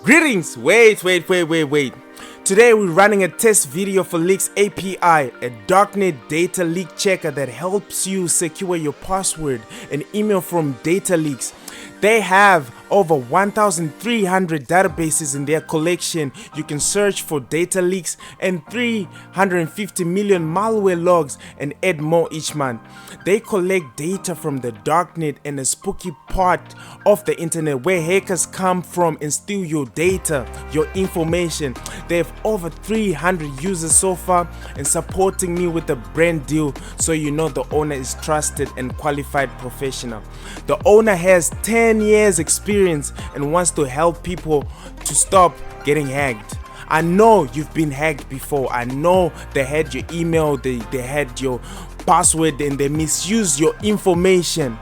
Greetings! Wait. Today we're running a test video for LeaksAPI, a darknet data leak checker that helps you secure your password and email from data leaks. They have over 1,300 databases in their collection. You can search for data leaks and 350 million malware logs and add more each month. They collect data from the darknet and a spooky part of the internet where hackers come from and steal your data, your information. They have over 300 users so far and supporting me with a brand deal, so you know the owner is trusted and qualified professional. The owner has 10 years experience and wants to help people to stop getting hacked. I know you've been hacked before. I know they had your email, they had your password, and they misused your information.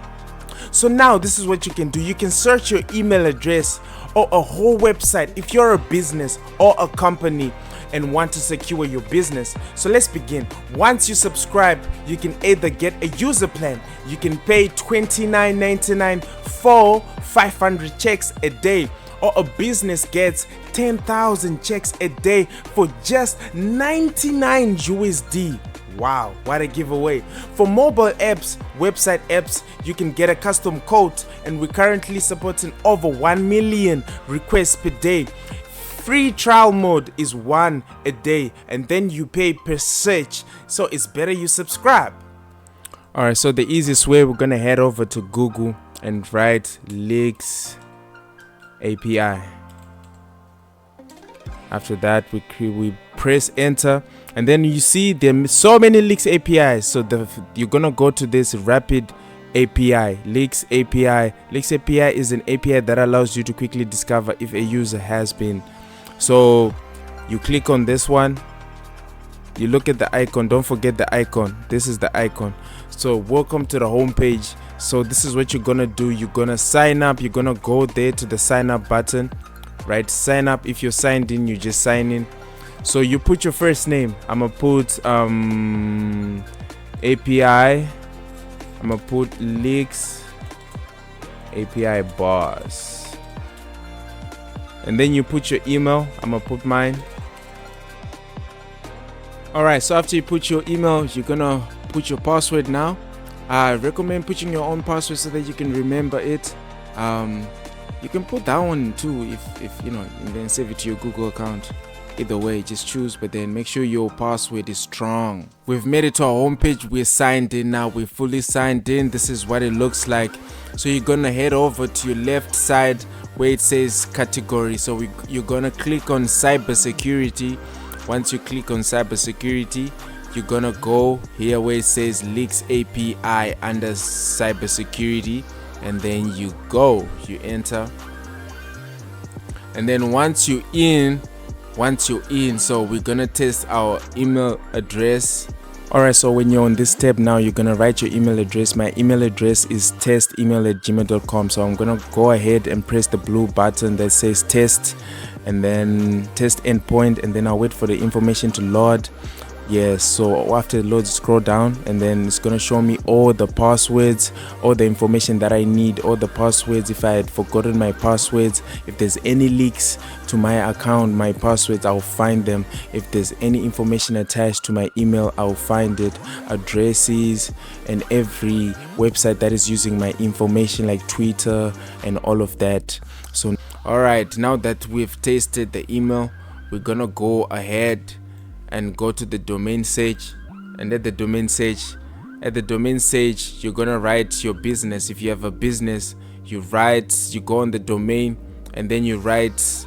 So now this is what you can do. You can search your email address or a whole website if you're a business or a company and want to secure your business. So let's begin. Once you subscribe, you can either get a user plan. You can pay $29.99 for 500 checks a day, or a business gets 10,000 checks a day for just 99 USD. Wow, what a giveaway. For mobile apps, website apps, you can get a custom code, and we're currently supporting over 1 million requests per day. Free trial mode is 1 a day, and then you pay per search, so it's better you subscribe. Alright, so the easiest way, we're gonna head over to Google and write LeaksAPI. After that, we press enter, and then you see there are so many LeaksAPIs. So you're gonna go to this rapid API, LeaksAPI. LeaksAPI is an API that allows you to quickly discover if a user has been. So you click on this one, you look at the icon, don't forget the icon. This is the icon. So welcome to the home page. So this is what you're gonna do. You're gonna sign up. You're gonna go there to the sign up button, right? Sign up. If you're signed in, you just sign in. So you put your first name. I'm gonna put API. I'm gonna put LeaksAPI boss. And then you put your email. I'm gonna put mine. Alright, so after you put your email, you're gonna put your password now. I recommend putting your own password so that you can remember it. You can put that one too if you know, and then save it to your Google account. Either way, just choose, but then make sure your password is strong. We've made it to our homepage. We're signed in now. We're fully signed in. This is what it looks like. So you're gonna head over to your left side where it says category. So you're gonna click on cybersecurity. Once you click on cybersecurity, you're gonna go here where it says LeaksAPI under cybersecurity, and then you enter, and then once you're in, so we're gonna test our email address. Alright, so when you're on this tab now, you're gonna write your email address. My email address is testemail@gmail.com. So I'm gonna go ahead and press the blue button that says test, and then test endpoint, and then I'll wait for the information to load. Yes, so after it loads, scroll down, and then it's gonna show me all the passwords, all the information that I need, all the passwords. If I had forgotten my passwords, if there's any leaks to my account, my passwords, I'll find them. If there's any information attached to my email, I'll find it. Addresses and every website that is using my information, like Twitter and all of that. So alright, now that we've tested the email, we're gonna go ahead and go to the domain search, and at the domain search you're gonna write your business. If you have a business, you go on the domain, and then you write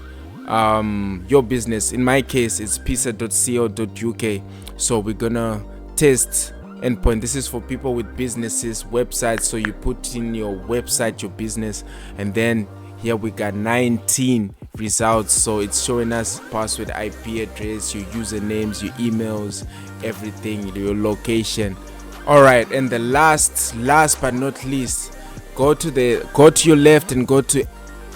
your business. In my case, it's pizza.co.uk. so we're gonna test endpoint. This is for people with businesses, websites. So you put in your website, your business, and then here we got 19 results. So it's showing us password, IP address, your usernames, your emails, everything, your location. Alright, and the last but not least, go to your left and go to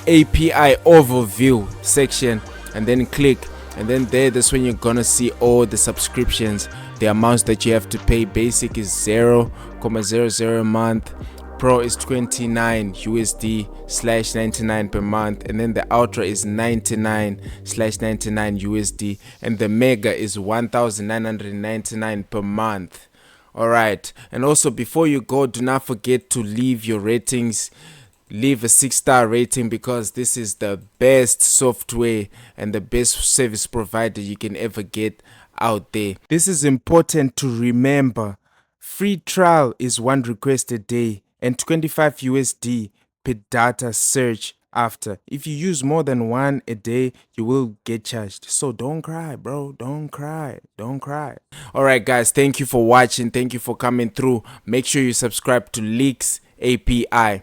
API overview section, and then click, and then that's when you're gonna see all the subscriptions, the amounts that you have to pay. Basic is 0.00 a month, Pro is 29 USD slash 99 per month, and then the Ultra is 99 slash 99 USD, and the Mega is 1999 per month. Alright, and also before you go, do not forget to leave your ratings. Leave a 6-star rating, because this is the best software and the best service provider you can ever get out there. This is important to remember. Free trial is 1 request a day and 25 USD per data search after. If you use more than one a day, you will get charged. So don't cry, bro. Don't cry. Don't cry. Alright guys, thank you for watching. Thank you for coming through. Make sure you subscribe to LeaksAPI.